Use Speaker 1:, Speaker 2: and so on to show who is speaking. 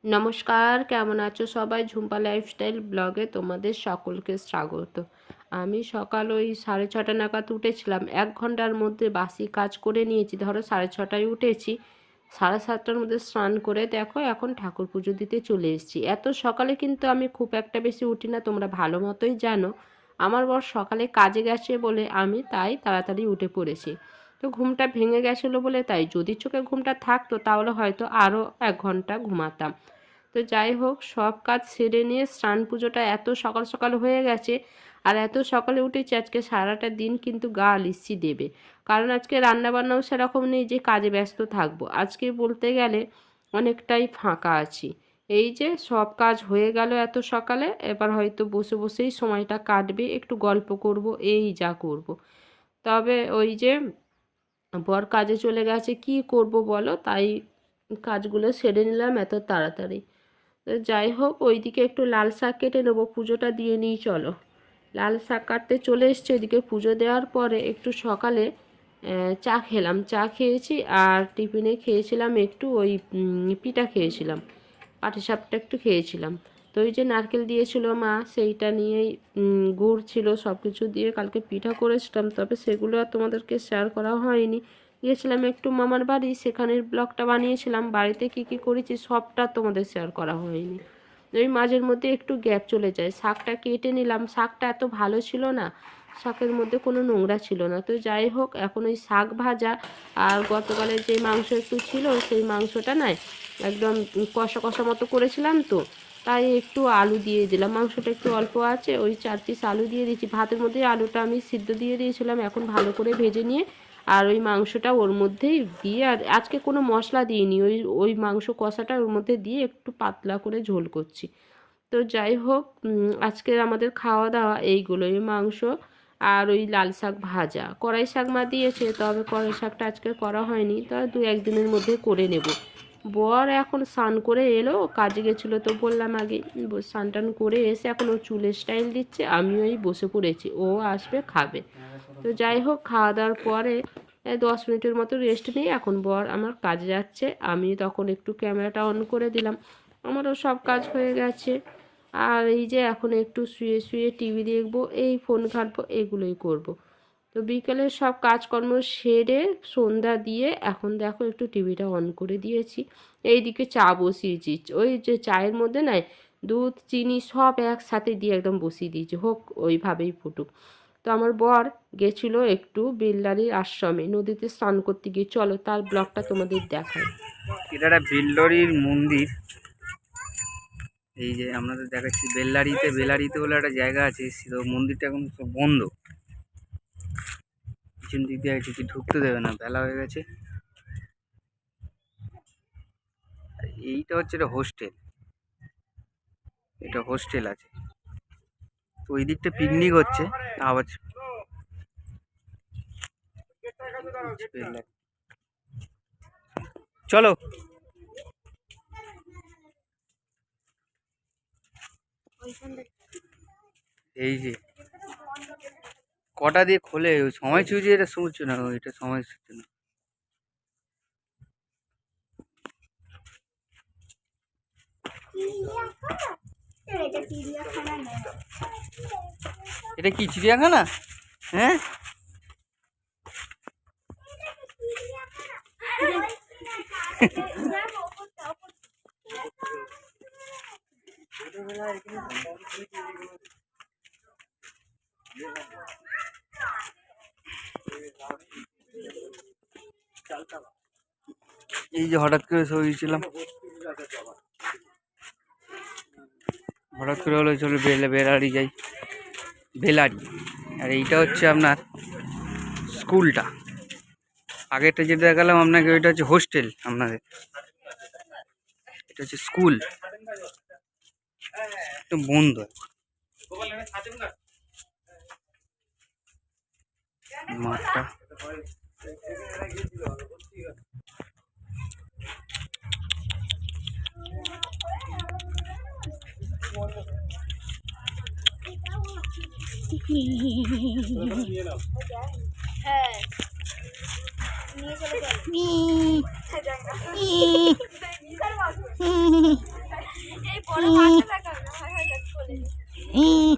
Speaker 1: নমস্কার, কেমন আছো সবাই? ঝুম্পা লাইফস্টাইল ব্লগে তোমাদের সকলকে স্বাগত। আমি সকাল ওই 6:30 নাগাদ উঠেছিলাম। 1 ঘন্টার মধ্যে বাসি কাজ করে নিয়েছি। ধরো 6:30টায় উঠেছি, 7:30টার মধ্যে স্নান করে দেখো এখন ঠাকুর পুজো দিতে চলে এসেছি। এত সকালে কিন্তু আমি খুব একটা বেশি উঠি না, তোমরা ভালো মতোই জানো। আমার বর সকালে কাজে গেছে বলে আমি তাই তাড়াতাড়ি উঠে পড়েছি। তো ঘুমটা ভেঙে গেছিলো বলে তাই, যদি চোখে ঘুমটা থাকতো তাহলে হয়তো আরও 1 ঘন্টা ঘুমাতাম। তো যাই হোক, সব কাজ সেরে নিয়ে স্নান পুজোটা এত সকাল সকাল হয়ে গেছে। আর এত সকালে উঠেছি, আজকে সারাটা দিন কিন্তু গা লিস্সি দেবে। কারণ আজকে রান্নাবান্নাও সেরকম নেই যে কাজে ব্যস্ত থাকবো। আজকে বলতে গেলে অনেকটাই ফাঁকা আছি। এই যে সব কাজ হয়ে গেল এত সকালে, এবার হয়তো বসে বসেই সময়টা কাটবে, একটু গল্প করব, এই যা করব। তবে ওই যে বর কাজে চলে গেছে, কি করব বলো, তাই কাজগুলো সেরে নিলাম এত তাড়াতাড়ি। তো যাই হোক, ওইদিকে একটু লাল শাক কেটে নেবো, পুজোটা দিয়ে নিই চলো। লাল শাক কাটতে চলে এসছে। ওইদিকে পুজো দেওয়ার পরে একটু সকালে চা খেলাম, চা খেয়েছি। আর টিফিনে খেয়েছিলাম একটু ওই পিঠা খেয়েছিলাম, পাটিসাপটা একটু খেয়েছিলাম। তো ওই যে নারকেল দিয়েছিল মা, সেইটা নিয়েই গুড় ছিল, সব কিছু দিয়ে কালকে পিঠা করেছিলাম। তবে সেগুলো আর তোমাদেরকে শেয়ার করা হয়নি। গিয়েছিলাম একটু মামার বাড়ি, সেখানের ব্লগটা বানিয়েছিলাম। বাড়িতে কি কি করেছি সবটা তোমাদের শেয়ার করা হয়নি। ওই মাঝের মধ্যে একটু গ্যাপ চলে যায়। শাকটা কেটে নিলাম, শাকটা এত ভালো ছিল না, শাকের মধ্যে কোনো নোংরা ছিল না। তো যাই হোক, এখন ওই শাক ভাজা আর গতকালের যে মাংস একটু ছিল, সেই মাংসটা নয় একদম কষা কষা মতো করেছিলাম, তো তাই একটু আলু দিয়ে দিলাম। মাংসটা একটু অল্প আছে, ওই 4 পিস আলু দিয়ে দিয়েছি। ভাতের মধ্যে আলুটা আমি সিদ্ধ দিয়ে দিয়েছিলাম, এখন ভালো করে ভেজে নিয়ে আর ওই মাংসটা ওর মধ্যেই দিয়ে, আর আজকে কোনো মশলা দিইনি, ওই ওই মাংস কষাটা ওর মধ্যে দিয়ে একটু পাতলা করে ঝোল করছি। তো যাই হোক, আজকের আমাদের খাওয়া দাওয়া এইগুলোই, মাংস আর ওই লাল শাক ভাজা। কড়াই শাক মা দিয়েছে, তবে কড়াই শাকটা আজকে করা হয়নি, তা 2-1 দিনের মধ্যে করে নেব। বর এখন স্নান করে এলো, কাজে গেছিলো তো বললাম আগে। স্নান টান করে এসে এখন ও চুলের স্টাইল দিচ্ছে, আমিও এই বসে পড়েছি, ও আসবে খাবে। তো যাই হোক, খাওয়া দাওয়ার পরে 10 মিনিটের মতো রেস্ট নিয়ে এখন বর আমার কাজে যাচ্ছে। আমি তখন একটু ক্যামেরাটা অন করে দিলাম, আমারও সব কাজ হয়ে গেছে। আর এই যে এখন একটু শুয়ে শুয়ে টিভি দেখবো, এই ফোন ঘাঁটবো, এগুলোই করব। তো বিকেলের সব কাজকর্ম সেরে সন্ধ্যা দিয়ে এখন দেখো একটু টিভিটা অন করে দিয়েছি। এইদিকে চা বসিয়েছি, ওই যে চায়ের মধ্যে নয় দুধ চিনি সব একসাথে দিয়ে একদম বসিয়ে দিয়েছি, হোক ওইভাবেই ফুটুক। তো আমার বর গেছিলো একটু বেল্লারির আশ্রমে, নদীতে স্নান করতে গিয়ে, চলো তার ব্লগটা তোমাদের দেখাই।
Speaker 2: এটা একটা বেল্লরির মন্দির। এই যে আপনাদের দেখাচ্ছি, বেলারিতে বলে একটা জায়গা আছে, তো মন্দিরটা এখন সব বন্ধ। পিছন দিক দিয়ে কিছু ঢুকতে দেবে না, বেলা হয়ে গেছে। এইটা হচ্ছে এটা হোস্টেল, এটা হোস্টেল আছে। তো ওই দিকটা পিকনিক হচ্ছে আবার। চলো, এই যে কটা দিয়ে খোলে, ওই সময় চুজি, এটা শুনছো না, এটা সময় শুনছো না। এটা কি চিড়িয়াখানা? হ্যাঁ, এই যে হঠাৎ করে শুয়েছিলাম, হঠাৎ করে হলো চলো বেলারি যাই, বেলারি। আর এইটা হচ্ছে আপনার স্কুলটা। আগেরটা যেটা দেখালাম আপনাকে, ওইটা হচ্ছে হোস্টেল আপনাদের, এটা হচ্ছে স্কুল, একদম বন্ধ মাঠটা।
Speaker 3: ই